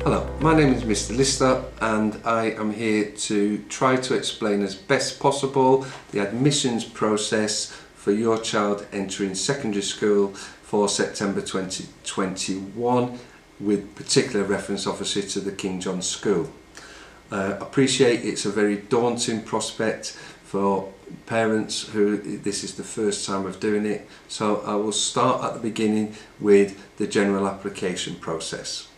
Hello, my name is Mr. Lister and I am here to try to explain as best possible the admissions process for your child entering secondary school for September 2021 with particular reference obviously to the King John School. Appreciate it's a very daunting prospect for parents who this is the first time of doing it, so I will start at the beginning with the general application process.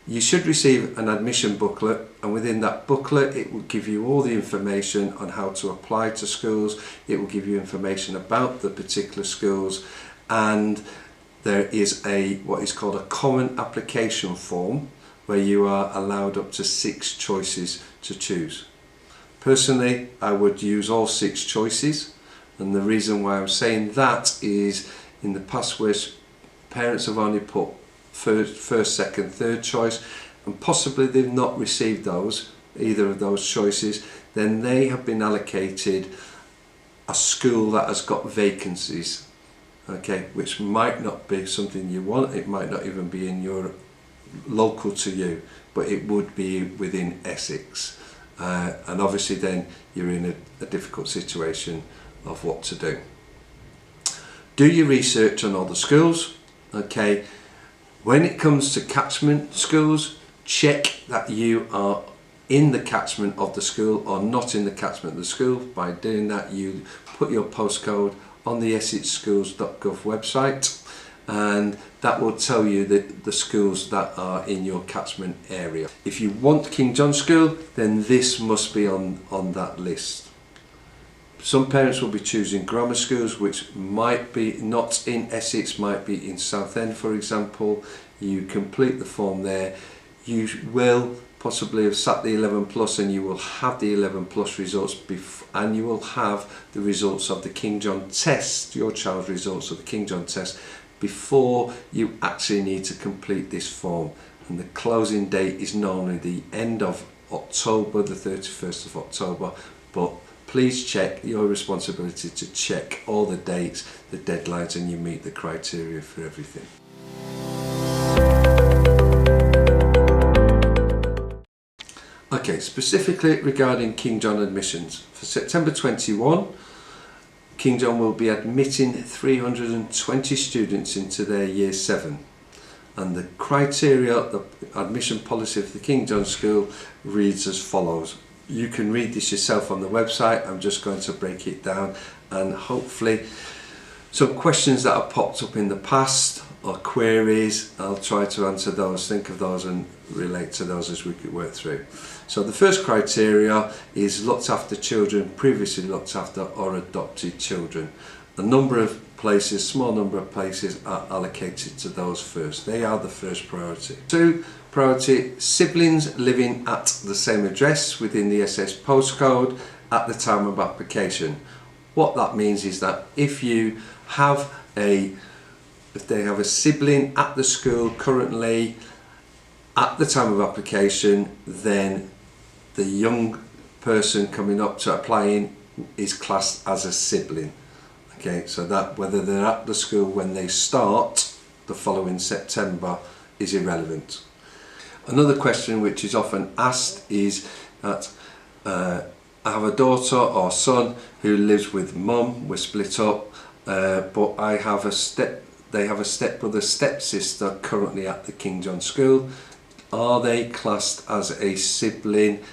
You should receive an admission booklet, and within that booklet it will give you all the information on how to apply to schools. It will give you information about the particular schools, and there is what is called a common application form where you are allowed up to 6 choices to choose. Personally, I would use all 6 choices, and the reason why I'm saying that is in the past where parents have only put first, second, third choice, and possibly they've not received either of those choices, then they have been allocated a school that has got vacancies, okay, which might not be something you want. It might not even be in your local to you, but it would be within Essex, and obviously then you're in a difficult situation of what to do. Do your research on all the schools, okay. When it comes to catchment schools, check that you are in the catchment of the school or not in the catchment of the school. By doing that, you put your postcode on the essexschools.gov website, and that will tell you the schools that are in your catchment area. If you want King John School, then this must be on that list. Some parents will be choosing grammar schools which might be not in Essex, might be in Southend for example. You complete the form there. You will possibly have sat the 11 plus, and you will have the 11 plus results and you will have the results of the King John test, your child's results of the King John test, before you actually need to complete this form. And the closing date is normally the end of October, the 31st of October, but please check, your responsibility to check all the dates, the deadlines, and you meet the criteria for everything. Okay, specifically regarding King John admissions, for September 21, King John will be admitting 320 students into their Year 7. And the criteria, the admission policy for the King John School reads as follows. You can read this yourself on the website. I'm just going to break it down, and hopefully some questions that have popped up in the past or queries, I'll try to answer those, think of those and relate to those as we could work through. So the first criteria is looked after children, previously looked after or adopted children. A number of places, small number of places are allocated to those first. They are the first priority. 2 priority, siblings living at the same address within the SS postcode at the time of application. What that means is that if they have a sibling at the school currently at the time of application, then the young person coming up to applying is classed as a sibling. Okay, so that whether they're at the school when they start the following September is irrelevant. Another question which is often asked is that I have a daughter or son who lives with mum, we're split up, but they have a stepbrother, stepsister currently at the King John School. Are they classed as a sibling?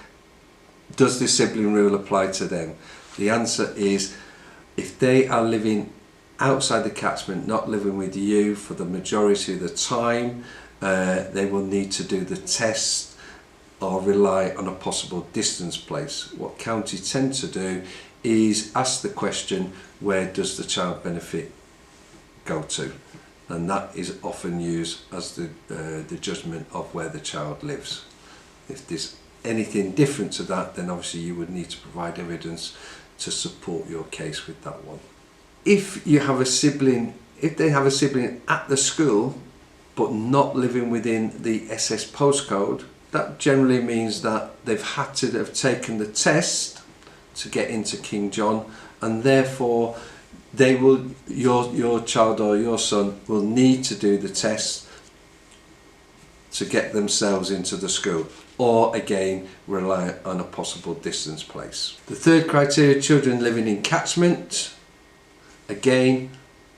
Does the sibling rule apply to them? The answer is, if they are living outside the catchment, not living with you for the majority of the time, they will need to do the test or rely on a possible distance place. What counties tend to do is ask the question, where does the child benefit go to? And that is often used as the judgment of where the child lives. If there's anything different to that, then obviously you would need to provide evidence to support your case with that one. If they have a sibling at the school but not living within the SS postcode, that generally means that they've had to have taken the test to get into King John, and therefore your child or your son will need to do the test to get themselves into the school, or again rely on a possible distance place. The third criteria, children living in catchment. Again,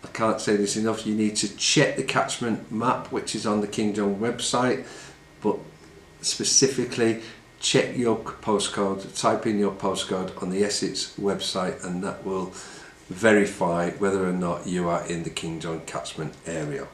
I can't say this enough, you need to check the catchment map which is on the King John website, but specifically check your postcode, type in your postcode on the Essex website, and that will verify whether or not you are in the King John catchment area.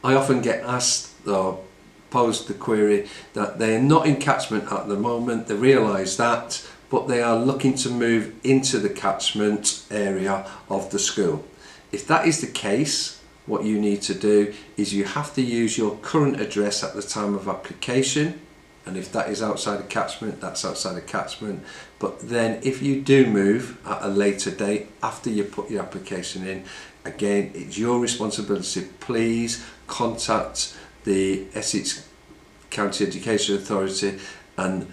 I often get asked or posed the query that they're not in catchment at the moment, they realise that, but they are looking to move into the catchment area of the school. If that is the case, what you need to do is you have to use your current address at the time of application, and if that is outside of catchment, that's outside of catchment. But then if you do move at a later date after you put your application in, again, it's your responsibility. Please contact the Essex County Education Authority and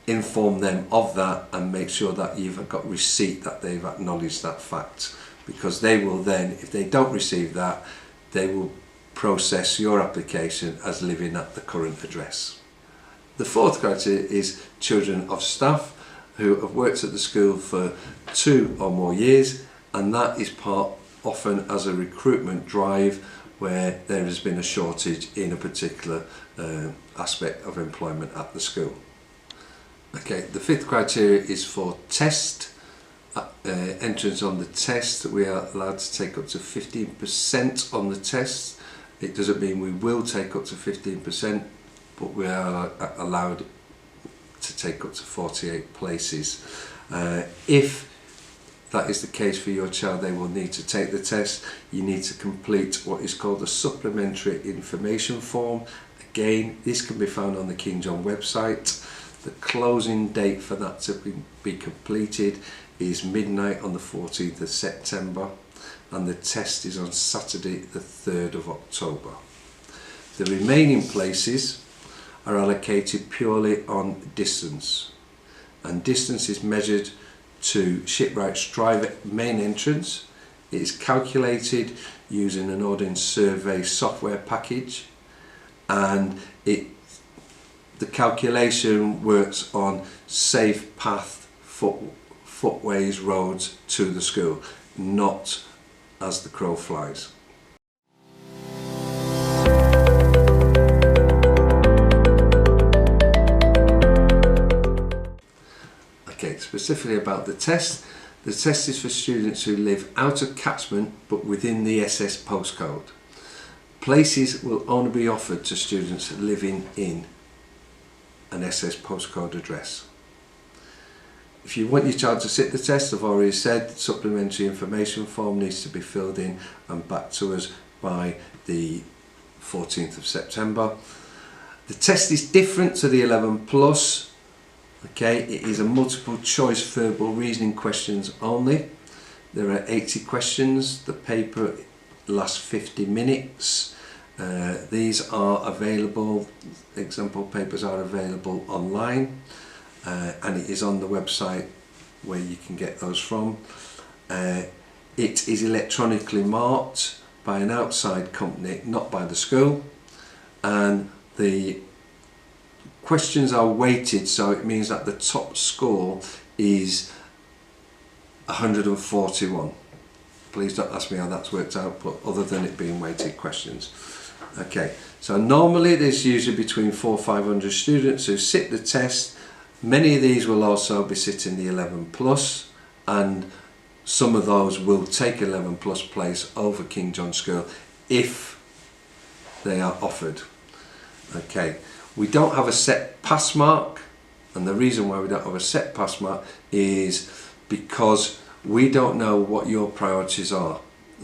inform them of that, and make sure that you've got receipt that they've acknowledged that fact, because they will then, if they don't receive that, they will process your application as living at the current address. The fourth criteria is children of staff who have worked at the school for 2 or more years, and that is part often as a recruitment drive where there has been a shortage in a particular aspect of employment at the school. Okay, the fifth criteria is for test. Entrance on the test, we are allowed to take up to 15% on the test. It doesn't mean we will take up to 15%, but we are allowed to take up to 48 places. If that is the case for your child, they will need to take the test. You need to complete what is called a supplementary information form. Again, this can be found on the King John website. The closing date for that to be completed is midnight on the 14th of September, and the test is on Saturday the 3rd of October. The remaining places are allocated purely on distance, and distance is measured to Shipwright's Drive main entrance. It is calculated using an audience survey software package, and the calculation works on safe path, footways, roads to the school, not as the crow flies. Okay, specifically about the test is for students who live out of catchment but within the SS postcode. Places will only be offered to students living in an SS postcode address. If you want your child to sit the test, I've already said, the supplementary information form needs to be filled in and back to us by the 14th of September. The test is different to the 11 plus. Okay, it is a multiple choice verbal reasoning questions only. There are 80 questions. The paper lasts 50 minutes. These are available, example papers are available online, and it is on the website where you can get those from. It is electronically marked by an outside company, not by the school, and the questions are weighted, so it means that the top score is 141. Please don't ask me how that's worked out, but other than it being weighted questions. Okay, so normally there's usually between 400 or 500 students who sit the test. Many of these will also be sitting the 11 plus, and some of those will take 11 plus place over King John School if they are offered. Okay, we don't have a set pass mark, and the reason why we don't have a set pass mark is because we don't know what your priorities are.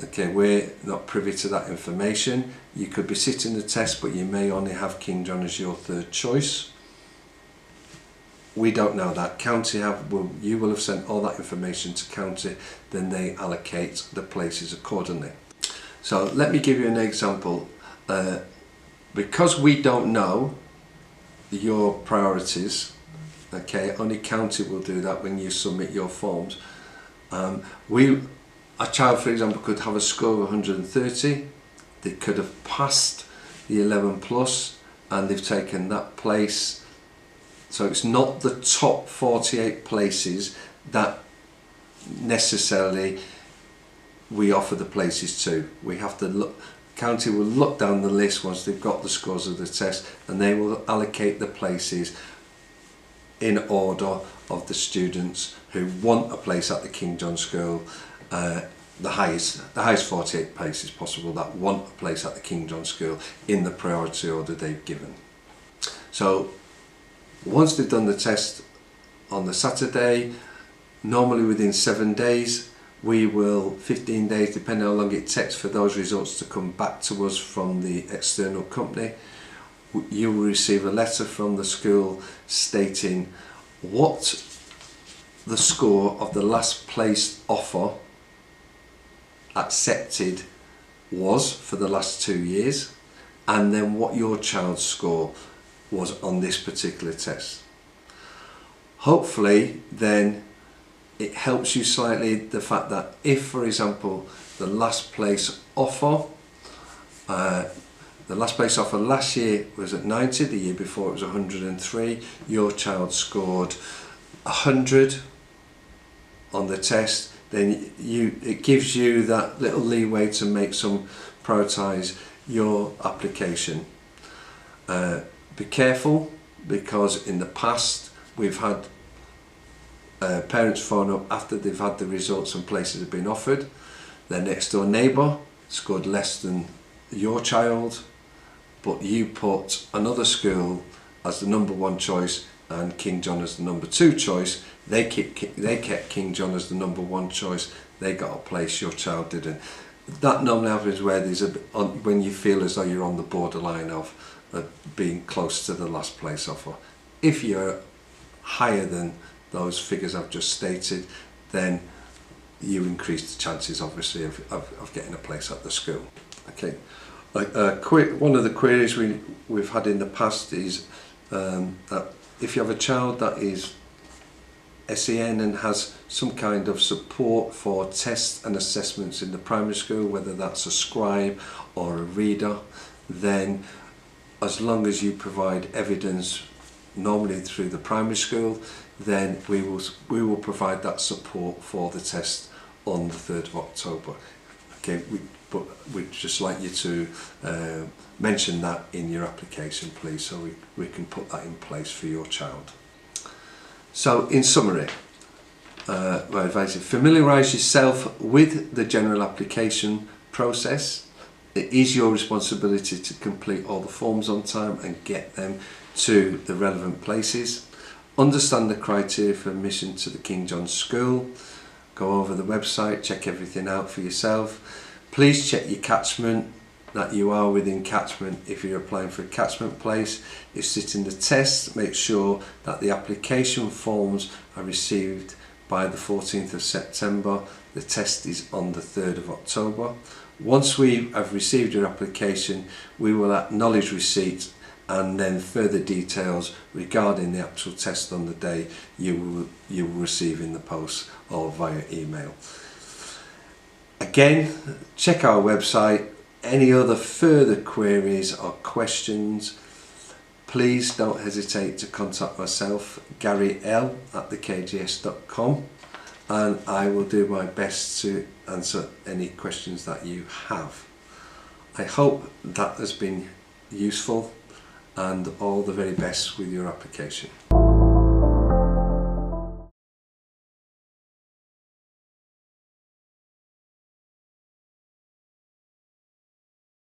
Okay, we're not privy to that information. You could be sitting the test, but you may only have King John as your third choice. We don't know that. County you will have sent all that information to County, then they allocate the places accordingly. So let me give you an example. Because we don't know your priorities, okay, only County will do that when you submit your forms. A child, for example, could have a score of 130. They could have passed the 11 plus, and they've taken that place. So it's not the top 48 places that necessarily we offer the places to. We have to look, county will look down the list once they've got the scores of the test, and they will allocate the places in order of the students who want a place at the King John School, the highest 48 places possible that want a place at the King John School in the priority order they've given. So once they've done the test on the Saturday, normally within 7 days, we will, 15 days depending on how long it takes for those results to come back to us from the external company, you will receive a letter from the school stating what the score of the last placed offer accepted was for the last 2 years, and then what your child's score was on this particular test. Hopefully then it helps you slightly, the fact that if, for example, the last place offer last year was at 90, the year before it was 103, your child scored 100 on the test, then it gives you that little leeway to prioritise your application. Be careful, because in the past we've had parents phone up after they've had the results and places have been offered. Their next door neighbour scored less than your child, but you put another school as the number 1 choice and King John as the number 2 choice. They kept King John as the number 1 choice. They got a place, your child didn't. That normally happens where there's when you feel as though you're on the borderline of being close to the last place offer. If you're higher than those figures I've just stated, then you increase the chances obviously of getting a place at the school. Okay. One of the queries we've had in the past is that if you have a child that is SEN and has some kind of support for tests and assessments in the primary school, whether that's a scribe or a reader, then as long as you provide evidence normally through the primary school, then we will provide that support for the test on the 3rd of October. Okay, but we'd just like you to mention that in your application, please, so we can put that in place for your child. So in summary, my advice is familiarise yourself with the general application process. It is your responsibility to complete all the forms on time and get them to the relevant places. Understand the criteria for admission to the King John School. Go over the website, check everything out for yourself. Please check your catchment, that you are within catchment. If you're applying for a catchment place, if sitting the test, make sure that the application forms are received by the 14th of September. The test is on the 3rd of October. Once we have received your application, we will acknowledge receipt, and then further details regarding the actual test on the day you will receive in the post or via email. Again, check our website. Any other further queries or questions, please don't hesitate to contact myself, Gary L @thekgs.com, and I will do my best to answer any questions that you have. I hope that has been useful, and all the very best with your application.